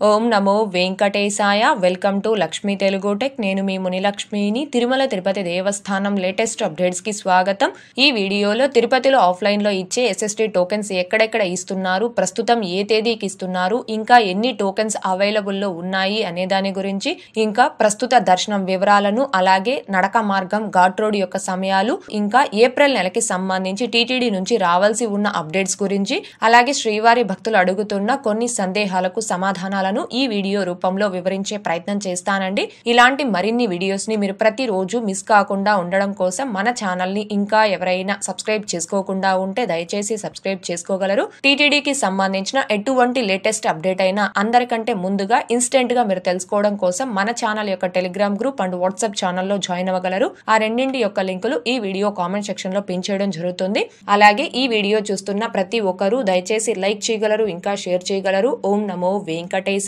Om Namo Venkatesaya. Welcome to Lakshmi Telugu tech. నేను మీ మునిలక్ష్మిని. తిరుమల తిరుపతి దేవస్థానం latest updates కి స్వాగతం. ఈ వీడియోలో తిరుపతిలో ఆఫ్లైన్ లో ఇచ్చే SST టోకెన్స్ ఎక్కడెక్కడ ఇస్తున్నారు, ప్రస్తుతం ఏ తేదీకి ఇస్తున్నారు, ఇంకా ఎన్ని టోకెన్స్ అవైలబుల్ లో ఉన్నాయి అనే దాని గురించి, ఇంకా ప్రస్తుత దర్శనం వివరాలను, అలాగే నడక మార్గం ఘాట్ రోడ్ యొక్క సమయాలు, ఇంకా ఏప్రిల్ నెలకి సంబంధించి టీటీడీ నుంచి రావాల్సి ఉన్న అప్డేట్స్ గురించి, అలాగే శ్రీవారి భక్తులు అడుగుతున్న కొన్ని సందేహాలకు సమాధానాలను ఈ వీడియో రూపంలో వివరించే ప్రయత్నం చేస్తానండి. ఇలాంటి మరిన్ని వీడియోస్ ని మీరు ప్రతిరోజు మిస్ కాకుండా ఉండడం కోసం మన ఛానల్ ని ఇంకా ఎవరైనా సబ్స్క్రైబ్ చేసుకోకుండా ఉంటే దయచేసి సబ్స్క్రైబ్ చేసుకోగలరు. టీటీడీకి సంబంధించిన ఎటువంటి లేటెస్ట్ అప్డేట్ అయినా అందరికంటే ముందుగా ఇన్స్టెంట్ గా మీరు తెలుసుకోవడం కోసం మన ఛానల్ యొక్క టెలిగ్రామ్ గ్రూప్ అండ్ వాట్సాప్ ఛానల్లో జాయిన్ అవ్వగలరు. ఆ రెండింటి యొక్క లింకులు ఈ వీడియో కామెంట్ సెక్షన్ లో పిన్ చేయడం జరుగుతుంది. అలాగే ఈ వీడియో చూస్తున్న ప్రతి ఒక్కరూ దయచేసి లైక్ చేయగలరు, ఇంకా షేర్ చేయగలరు. ఓం నమో వెంకటేశాయ.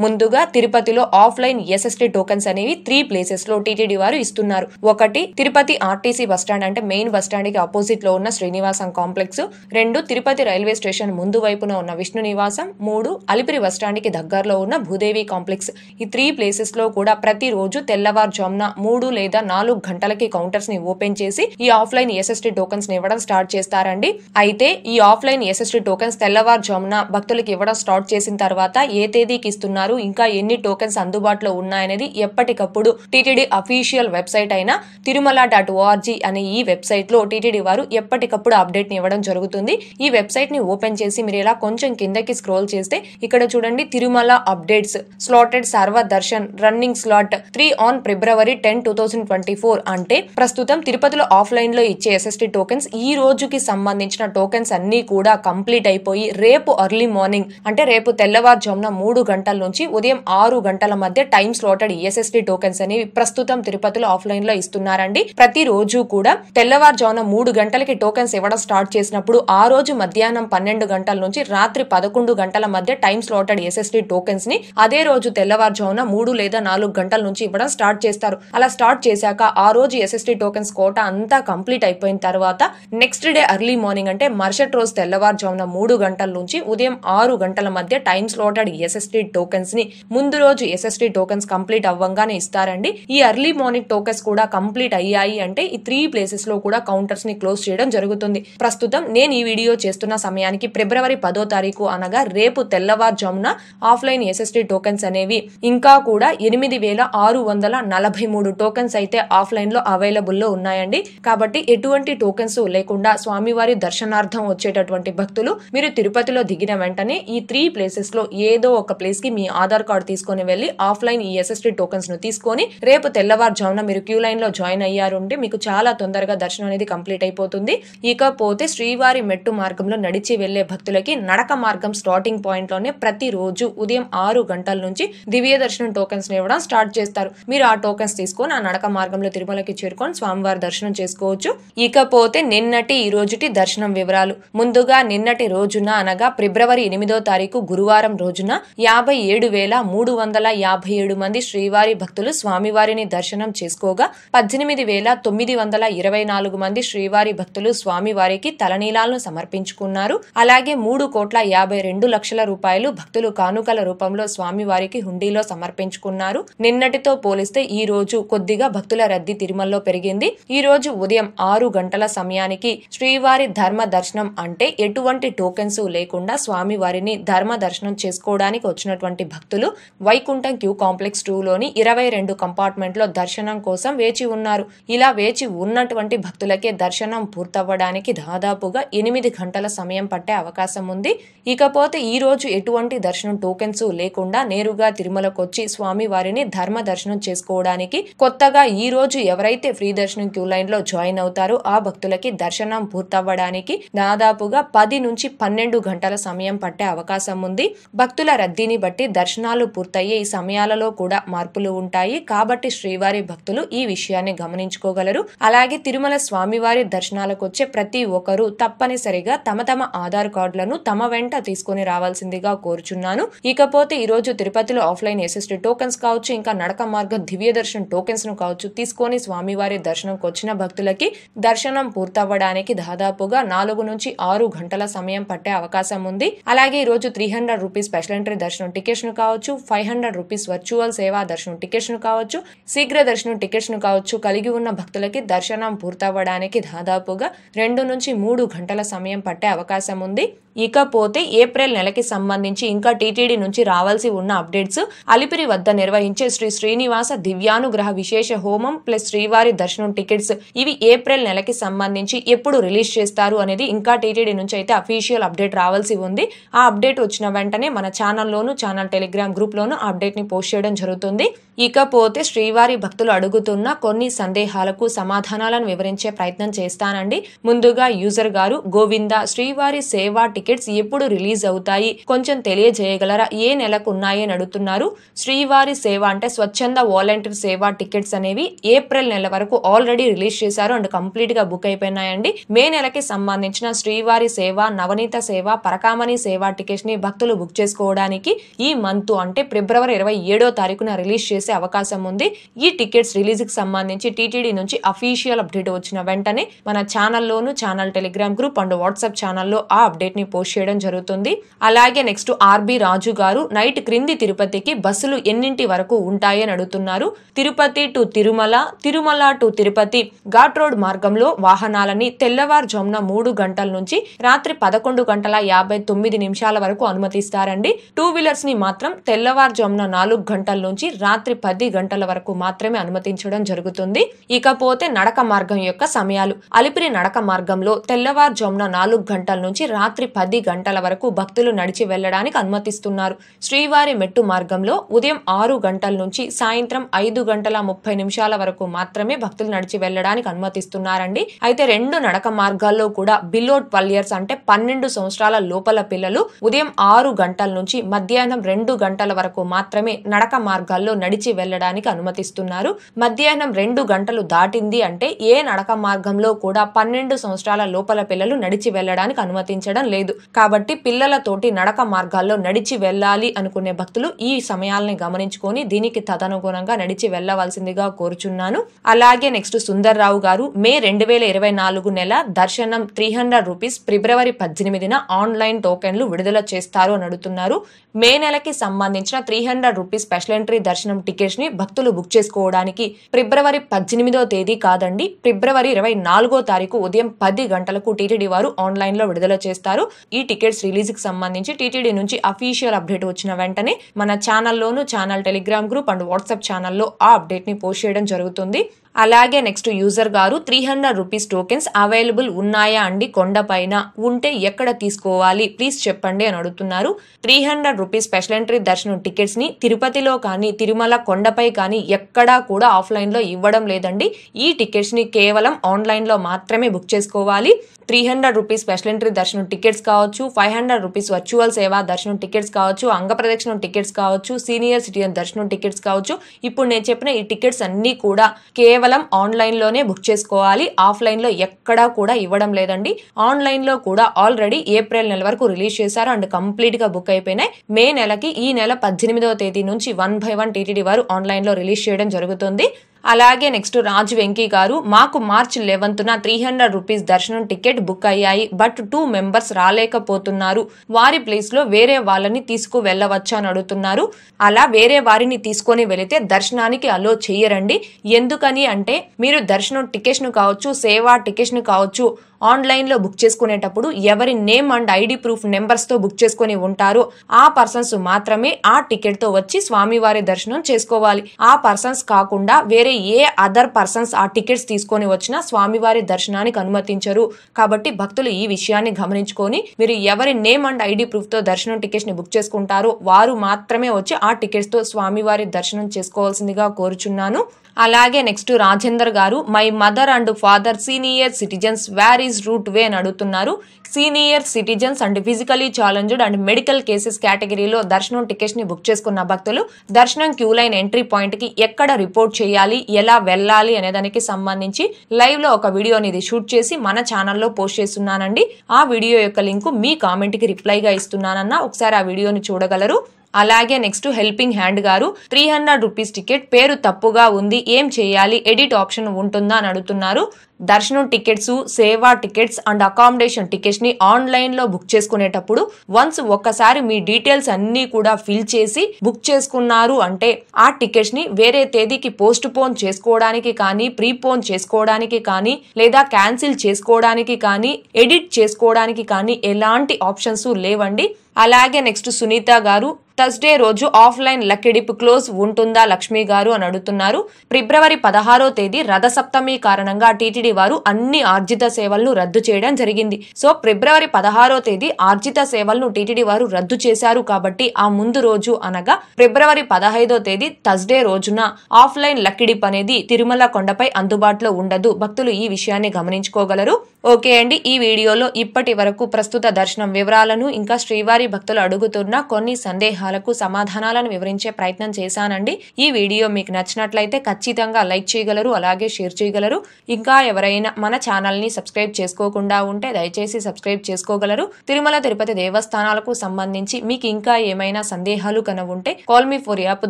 ముందుగా తిరుపతిలో ఆఫ్లైన్ SST టోకెన్స్ అనేవి 3 ప్లేసెస్ లో టీటీడీ వారు ఇస్తున్నారు. ఒకటి తిరుపతి ఆర్టీసీ బస్టాండ్ అంటే మెయిన్ బస్టాండ్ కి ఆపోజిట్ లో ఉన్న Srinivasam complex, 2 Tirupati railway station ముందు వైపున ఉన్న విష్ణు నివాసం, 3 అలిపిరి బస్టాండ్ కి దగ్గరలో ఉన్న భూదేవి కాంప్లెక్స్. ఈ 3 ప్లేసెస్ లో కూడా ప్రతిరోజు తెల్లవారుజామున 3 లేదా 4 గంటలకి కౌంటర్స్ ని ఓపెన్ చేసి ఈ ఆఫ్లైన్ SST టోకెన్స్ ని ఇవ్వడం స్టార్ట్ చేస్తారండి. అయితే ఈ ఆఫ్లైన్ SST టోకెన్స్ తెల్లవారుజామున భక్తులకు ఇవ్వడం స్టార్ట్ చేసిన తర్వాత ఏ తేదీకి ఇస్తున్నారు, ఇంకా ఎన్ని టోకెన్స్ అందుబాటులో ఉన్నాయనేది ఎప్పటికప్పుడు టీటీడీ అఫీషియల్ వెబ్సైట్ అయిన తిరుమల.org అనే ఈ వెబ్సైట్ లో టీటీడీ వారు ఎప్పటికప్పుడు అప్డేట్ ని ఇవ్వడం జరుగుతుంది. ఈ వెబ్సైట్ ని ఓపెన్ చేసి మీరు ఇలా కొంచెం కిందకి స్క్రోల్ చేస్తే ఇక్కడ చూడండి, తిరుమల అప్డేట్స్, స్లాటెడ్ సర్వ Darshan running slot 3 on February 10, 2024 అంటే ప్రస్తుతం తిరుపతిలో ఆఫ్లైన్ లో ఇచ్చే SST టోకెన్స్ ఈ రోజుకి సంబంధించిన టోకెన్స్ అన్ని కూడా కంప్లీట్ అయిపోయి రేపు ఎర్లీ మార్నింగ్ అంటే రేపు తెల్లవారుజామున 3 గంటల నుంచి ఉదయం 6 గంటల మధ్య టైం స్లాటెడ్ SST టోకెన్స్ అనేవి ప్రస్తుతం తిరుపతిలో ఆఫ్లైన్ లో ఇస్తున్నారండి. ప్రతిరోజు కూడా తెల్లవారుజామున 3 గంటలకి టోకెన్స్ ఇవ్వడం స్టార్ట్ చేసినప్పుడు ఆ రోజు మధ్యాహ్నం 12 గంటల నుంచి రాత్రి 11 గంటల మధ్య టైం స్లాటెడ్ SST టోకెన్స్ ని అదే రోజు తెల్లవారుజామున 3 లేదా 4 గంటల నుంచి ఇవ్వడం స్టార్ట్ చేస్తారు. అలా స్టార్ట్ చేశాక ఆ రోజు SST టోకెన్స్ కోట అంతా కంప్లీట్ అయిపోయిన తర్వాత నెక్స్ట్ డే ఎర్లీ మార్నింగ్ అంటే మరుసటి రోజు తెల్లవారుజామున 3 గంటల నుంచి ఉదయం 6 గంటల మధ్య టైం స్లాటెడ్ SST టోకెన్స్ ని ముందు రోజు SST టోకెన్స్ కంప్లీట్ అవ్వంగానే ఇస్తారండి. ఈ ఎర్లీ మార్నింగ్ టోకెన్స్ కూడా కంప్లీట్ అయ్యాయి అంటే ఈ 3 ప్లేసెస్ లో కూడా కౌంటర్స్ ని క్లోజ్ చేయడం జరుగుతుంది. ప్రస్తుతం నేను ఈ వీడియో చేస్తున్న సమయానికి February 10వ తారీఖు అనగా రేపు తెల్లవారుజామున ఆఫ్లైన్ SST టోకెన్స్ అనేవి ఇంకా కూడా 8643 టోకెన్స్ అయితే ఆఫ్లైన్ లో అవైలబుల్ లో ఉన్నాయండి. కాబట్టి ఎటువంటి టోకెన్స్ లేకుండా స్వామివారి దర్శనార్థం వచ్చేటటువంటి భక్తులు మీరు తిరుపతిలో దిగిన వెంటనే ఈ 3 ప్లేసెస్ లో ఏదో ఒక ప్లేస్ కి మీ ఆధార్ కార్డు తీసుకొని వెళ్లి ఆఫ్లైన్ ఈ SST టోకెన్స్ ను తీసుకొని రేపు తెల్లవారుజామున మీరు క్యూ లైన్ లో జాయిన్ అయ్యారుంటే మీకు చాలా తొందరగా దర్శనం అనేది కంప్లీట్ అయిపోతుంది. ఇకపోతే శ్రీవారి మెట్టు మార్గంలో నడిచి వెళ్లే భక్తులకి నడక మార్గం స్టార్టింగ్ పాయింట్ లోనే ప్రతిరోజు ఉదయం 6 గంటల నుంచి దివ్య దర్శనం టోకెన్స్ ఇవ్వడం స్టార్ట్ చేస్తారు. మీరు ఆ టోకెన్స్ తీసుకొని ఆ నడక మార్గంలో తిరుమలకి చేరుకొని స్వామివారి దర్శనం చేసుకోవచ్చు. ఇకపోతే నిన్నటి ఈ రోజుటి దర్శనం వివరాలు. ముందుగా నిన్నటి రోజున అనగా February 8వ తారీఖు గురువారం రోజున 57,357 మంది శ్రీవారి భక్తులు స్వామివారిని దర్శనం చేసుకోగా 18,924 మంది శ్రీవారి భక్తులు స్వామివారికి తలనీలాలను సమర్పించుకున్నారు. అలాగే 3,52,00,000 రూపాయలు భక్తులు కానుకల రూపంలో స్వామివారికి హుండీలో సమర్పించుకున్నారు. నిన్నటితో పోలిస్తే ఈ రోజు కొద్దిగా భక్తుల రద్దీ తిరుమలలో పెరిగింది. ఈ రోజు ఉదయం 6 గంటల సమయానికి శ్రీవారి ధర్మ దర్శనం అంటే ఎటువంటి టోకెన్స్ లేకుండా స్వామివారిని ధర్మ దర్శనం చేసుకోవడానికి వచ్చినటువంటి భక్తులు వైకుంఠం క్యూ కాంప్లెక్స్ 2 లోని 22 కంపార్ట్మెంట్ లో దర్శనం కోసం వేచి ఉన్నారు. ఇలా వేచి ఉన్నటువంటి భక్తులకే దర్శనం పూర్తవ్వడానికి దాదాపుగా 8 గంటల సమయం పట్టే అవకాశం ఉంది. ఇకపోతే ఈ రోజు ఎటువంటి దర్శనం టోకెన్స్ లేకుండా నేరుగా తిరుమలకు వచ్చి స్వామివారిని ధర్మ దర్శనం చేసుకోవడానికి కొత్తగా ఈ రోజు ఎవరైతే ఫ్రీ దర్శనం క్యూ లైన్ లో జాయిన్ అవుతారో ఆ భక్తులకి దర్శనం పూర్తవ్వడానికి దాదాపుగా 10 నుంచి 12 గంటల సమయం పట్టే అవకాశం ఉంది. భక్తుల రద్దీని బట్టి దర్శనాలు పూర్తయ్యే ఈ సమయాలలో కూడా మార్పులు ఉంటాయి. కాబట్టి శ్రీవారి భక్తులు ఈ విషయాన్ని గమనించుకోగలరు. అలాగే తిరుమల స్వామివారి దర్శనాలకు వచ్చే ప్రతి ఒక్కరూ తప్పనిసరిగా తమ తమ ఆధార్ కార్డులను తమ వెంట తీసుకుని రావాల్సిందిగా కోరుచున్నాను. ఇకపోతే ఈ రోజు తిరుపతిలో ఆఫ్లైన్ SST టోకెన్స్ కావచ్చు, ఇంకా నడక మార్గం దివ్య దర్శనం టోకెన్స్ ను కావచ్చు తీసుకొని స్వామివారి దర్శనంకి వచ్చిన భక్తులకి దర్శనం పూర్తవ్వడానికి దాదాపుగా 4 నుంచి 6 గంటల సమయం పట్టే అవకాశం ఉంది. అలాగే ఈ రోజు 300 రూపీస్ స్పెషల్ ఎంట్రీ దర్శనం టికెట్స్ ను కావచ్చు, 500 రూపీస్ వర్చువల్ సేవా దర్శనం టికెట్స్ ను కావచ్చు, శీఘ్ర దర్శనం టికెట్స్ ను కావచ్చు కలిగి ఉన్న భక్తులకి దర్శనం పూర్తవ్వడానికి దాదాపుగా 2 నుంచి 3 గంటల సమయం పట్టే అవకాశం ఉంది. ఇకపోతే ఏప్రిల్ నెలకి సంబంధించి ఇంకా టీటీడీ నుంచి రావాల్సి ఉన్న అప్డేట్స్, అలిపిరి వద్ద నిర్వహించే శ్రీ శ్రీనివాస దివ్యానుగ్రహ విశేష హోమం ప్లస్ శ్రీవారి దర్శనం టికెట్స్ ఇవి ఏప్రిల్ నెలకి సంబంధించి ఎప్పుడు రిలీజ్ చేస్తారు అనేది ఇంకా టీటీడీ నుంచి అయితే అఫీషియల్ అప్డేట్ రావాల్సి ఉంది. ఆ అప్డేట్ వచ్చిన వెంటనే మన ఛానల్లోను, ఛానల్ టెలిగ్రామ్ గ్రూప్ లోను అప్డేట్ ని పోస్ట్ చేయడం జరుగుతుంది. ఇకపోతే శ్రీవారి భక్తులు అడుగుతున్న కొన్ని సందేహాలకు సమాధానాలను వివరించే ప్రయత్నం చేస్తానండి. ముందుగా యూజర్ గారు, గోవింద శ్రీవారి సేవా టికెట్స్ ఎప్పుడు రిలీజ్ అవుతాయి కొంచెం తెలియజేయగలరా, ఏ నెలకు ఉన్నాయి అని అడుగుతున్నారు. శ్రీవారి సేవ అంటే స్వచ్ఛంద వాలంటీర్ సేవా టికెట్స్ అనేవి ఏప్రిల్ నెల వరకు ఆల్రెడీ రిలీజ్ చేశారు అండ్ కంప్లీట్ గా బుక్ అయిపోయినాయండి. మే నెలకి సంబంధించిన శ్రీవారి సేవ, నవనీత సేవ, పరకామణి సేవా టికెట్స్ ని భక్తులు బుక్ చేసుకోవడానికి ఈ మంత్ అంటే ఫిబ్రవరి 27వ తారీఖున రిలీజ్ చేసే అవకాశం ఉంది. ఈ టికెట్స్ రిలీజ్ కి సంబంధించి టీటీడీ నుంచి అఫీషియల్ అప్డేట్ వచ్చిన వెంటనే మన ఛానల్లోను, channel Telegram group and WhatsApp ఛానల్లో ఆ అప్డేట్ ని పోస్ట్ చేయడం జరుగుతుంది. అలాగే నెక్స్ట్ ఆర్బి రాజు గారు, నైట్ క్రింది తిరుపతికి బస్సులు ఎన్నింటి వరకు ఉంటాయి అని అడుగుతున్నారు. Tirupati to Tirumala, Tirumala to Tirupati ghat road మార్గంలో వాహనాలని తెల్లవారుజామున 3 గంటల నుంచి రాత్రి 11:59 వరకు అనుమతిస్తారండి. 2 వీలర్స్ ని మాత్రం తెల్లవారుజామున 4 గంటల నుంచి రాత్రి 10 గంటల వరకు మాత్రమే అనుమతించడం జరుగుతుంది. ఇకపోతే నడక మార్గం యొక్క సమయాలు. అలిపిరి నడక మార్గంలో తెల్లవారుజామున 4 గంటల నుంచి రాత్రి 10 గంటల వరకు భక్తులు నడిచి వెళ్లడానికి అనుమతిస్తున్నారు. శ్రీవారి మెట్టు మార్గంలో ఉదయం 6 గంటల నుంచి సాయంత్రం 5:30 వరకు మాత్రమే భక్తులు నడిచి వెళ్లడానికి అనుమతిస్తున్నారండి. అయితే 2 నడక మార్గాల్లో కూడా బిలో 12 ఇయర్స్ అంటే 12 సంవత్సరాల లోపల పిల్లలు ఉదయం 6 గంటల నుంచి మధ్యాహ్నం 2 గంటల వరకు మాత్రమే నడక మార్గాల్లో నడిచి వెళ్లడానికి అనుమతిస్తున్నారు. మధ్యాహ్నం 2 గంటలు దాటింది అంటే ఏ నడక మార్గంలో కూడా 12 సంవత్సరాల లోపల పిల్లలు నడిచి వెళ్లడానికి అనుమతించడం లేదు. కాబట్టి పిల్లలతోటి నడక మార్గాల్లో నడిచి వెళ్ళాలి అనుకునే భక్తులు ఈ సమయాలని గమనించుకొని దీనికి తదనుగుణంగా నడిచి వెళ్లవలసిందిగా కోరుచున్నాను. అలాగే నెక్స్ట్ సుందర్రావు గారు, మే 2024 నెల దర్శనం 300 రూపీస్ ఫిబ్రవరి 18న ఆన్లైన్ టోకెన్లు విడుదల చేస్తారు అని అడుగుతున్నారు. మే నెలకి సంబంధించిన 300 రూపీస్ స్పెషల్ ఎంట్రీ దర్శనం టికెట్స్ ని భక్తులు బుక్ చేసుకోవడానికి ఫిబ్రవరి 18వ తేదీ కాదండి, ఫిబ్రవరి 24వ తారీఖు ఉదయం 10 గంటలకు టీటీడీ వారు ఆన్లైన్ లో విడుదల చేస్తారు. ఈ టికెట్స్ రిలీజ్ కి సంబంధించి టీటీడీ నుంచి అఫీషియల్ అప్డేట్ వచ్చిన వెంటనే మన ఛానల్లోను, channel Telegram group and WhatsApp ఛానల్లో ఆ అప్డేట్ ని పోస్ట్ చేయడం జరుగుతుంది. అలాగే నెక్స్ట్ యూజర్ గారు, 300 రూపీస్ టోకెన్స్ అవైలబుల్ ఉన్నాయా అండి కొండపైన, ఉంటే ఎక్కడ తీసుకోవాలి ప్లీజ్ చెప్పండి అని అడుగుతున్నారు. 300 రూపీస్ స్పెషల్ ఎంట్రీ దర్శనం టికెట్స్ ని తిరుపతిలో కానీ తిరుమల కొండపై కానీ ఎక్కడా కూడా ఆఫ్లైన్ లో ఇవ్వడం లేదండి. ఈ టికెట్స్ ని కేవలం ఆన్లైన్ లో మాత్రమే బుక్ చేసుకోవాలి. 300 రూపీస్ స్పెషల్ ఎంట్రీ దర్శనం టికెట్స్ కావచ్చు, 500 రూపీస్ వర్చువల్ సేవా దర్శనం టికెట్స్ కావచ్చు, అంగప్రదక్షిణం టికెట్స్ కావచ్చు, సీనియర్ సిటిజన్ దర్శనం టికెట్స్ కావచ్చు. ఇప్పుడు నేను చెప్పిన ఈ టికెట్స్ అన్ని కూడా కేవలం ఆన్లైన్ లోనే బుక్ చేసుకోవాలి. ఆఫ్లైన్ లో ఎక్కడా కూడా ఇవ్వడం లేదండి. ఆన్లైన్ లో కూడా ఆల్రెడీ ఏప్రిల్ నెల వరకు రిలీజ్ చేశారు అండ్ కంప్లీట్ గా బుక్ అయిపోయినాయి. మే నెలకి ఈ నెల 18వ తేదీ నుంచి 1 by 1 టీటీడీ వారు ఆన్లైన్ లో రిలీజ్ చేయడం జరుగుతుంది. అలాగే నెక్స్ట్ రాజు వెంకీ గారు, మాకు మార్చి 11న 300 రూపీస్ దర్శనం టికెట్ బుక్ అయ్యాయి, బట్ 2 మెంబర్స్ రాలేకపోతున్నారు, వారి ప్లేస్ లో వేరే వాళ్ళని తీసుకు వెళ్ళవచ్చా అని అడుగుతున్నారు. అలా వేరే వారిని తీసుకొని వెళితే దర్శనానికి అలో చెయ్యరండి. ఎందుకని అంటే మీరు దర్శనం టికెట్స్ ను కావచ్చు, సేవా టికెట్స్ ను కావచ్చు ఆన్లైన్ లో బుక్ చేసుకునేటప్పుడు ఎవరి name and ID proof numbers తో బుక్ చేసుకుని ఉంటారో ఆ పర్సన్స్ మాత్రమే ఆ టికెట్ తో వచ్చి స్వామివారి దర్శనం చేసుకోవాలి. ఆ పర్సన్స్ కాకుండా వేరే ఏ అదర్ పర్సన్స్ ఆ టికెట్స్ తీసుకొని వచ్చినా స్వామివారి దర్శనానికి అనుమతించరు. కాబట్టి భక్తులు ఈ విషయాన్ని గమనించుకొని మీరు ఎవరి నేమ్ అండ్ ఐడి ప్రూఫ్ తో దర్శనం టికెట్స్ ని బుక్ చేసుకుంటారో వారు మాత్రమే వచ్చి ఆ టికెట్స్ తో స్వామివారి దర్శనం చేసుకోవాల్సిందిగా కోరుచున్నాను. అలాగే next Rajender garu, my mother and father senior citizens where is route way అని అడుగుతున్నారు. Senior citizens and physically challenged and medical cases కేటగిరీలో దర్శనం టికెట్స్ ని బుక్ చేసుకున్న భక్తులు దర్శనం క్యూ లైన్ ఎంట్రీ పాయింట్ కి ఎక్కడ రిపోర్ట్ చేయాలి, ఎలా వెళ్ళాలి అనే దానికి సంబంధించి లైవ్ లో ఒక వీడియో అనేది షూట్ చేసి మన ఛానల్లో పోస్ట్ చేస్తున్నానండి. ఆ వీడియో యొక్క లింక్ మీ కామెంట్ కి రిప్లైగా ఇస్తున్నానన్నా ఒకసారి ఆ వీడియోని చూడగలరు. అలాగే నెక్స్ట్ హెల్పింగ్ హ్యాండ్ గారు 300 రూపీస్ టికెట్ పేరు తప్పుగా ఉంది, ఏం చేయాలి, ఎడిట్ ఆప్షన్ ఉంటుందా అని అడుగుతున్నారు. దర్శనం టికెట్స్, సేవా టికెట్స్ అండ్ అకామిడేషన్ టికెట్స్ ని ఆన్లైన్ లో బుక్ చేసుకునేటప్పుడు వన్స్ ఒక్కసారి మీ డీటెయిల్స్ అన్ని కూడా ఫిల్ చేసి బుక్ చేసుకున్నారు అంటే ఆ టికెట్స్ ని వేరే తేదీకి పోస్ట్ పోన్ చేసుకోవడానికి కానీ, ప్రీపోన్ చేసుకోవడానికి కానీ, లేదా క్యాన్సిల్ చేసుకోవడానికి కానీ, ఎడిట్ చేసుకోవడానికి కానీ ఎలాంటి ఆప్షన్స్ లేవండి. అలాగే నెక్స్ట్ సునీత గారు థర్స్డే రోజు ఆఫ్లైన్ లక్కీ డిప్ క్లోజ్ ఉంటుందా లక్ష్మి గారు అని అడుగుతున్నారు. ఫిబ్రవరి 16వ తేదీ రథసప్తమి కారణంగా టీటీడీ వారు అన్ని ఆర్జిత సేవలను రద్దు చేయడం జరిగింది. సో ఫిబ్రవరి 16వ తేదీ ఆర్జిత సేవలను టీటీడీ వారు రద్దు చేశారు కాబట్టి ఆ ముందు రోజు అనగా ఫిబ్రవరి 15వ తేదీ థర్స్డే రోజున ఆఫ్లైన్ లక్కీ డిప్ అనేది తిరుమల కొండపై అందుబాటులో ఉండదు. భక్తులు ఈ విషయాన్ని గమనించుకోగలరు. ఓకే అండి, ఈ వీడియోలో ఇప్పటి వరకు ప్రస్తుత దర్శనం వివరాలను ఇంకా శ్రీవారి భక్తులు అడుగుతున్న కొన్ని సందేహాలకు సమాధానాలను వివరించే ప్రయత్నం చేశానండి. ఈ వీడియో మీకు నచ్చినట్లయితే ఖచ్చితంగా లైక్ చేయగలరు, అలాగే షేర్ చేయగలరు. ఇంకా ఎవరైనా మన ఛానల్ ని సబ్స్క్రైబ్ చేసుకోకుండా ఉంటే దయచేసి సబ్స్క్రైబ్ చేసుకోగలరు. తిరుమల తిరుపతి దేవస్థానాలకు సంబంధించి మీకు ఇంకా ఏమైనా సందేహాలు ఉంటే కాల్ మీ ఫోర్ యాప్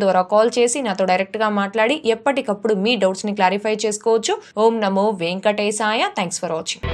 ద్వారా కాల్ చేసి నాతో డైరెక్ట్ గా మాట్లాడి ఎప్పటికప్పుడు మీ డౌట్స్ ని క్లారిఫై చేసుకోవచ్చు. ఓం నమో వెంకటేశాయ. Thanks for watching.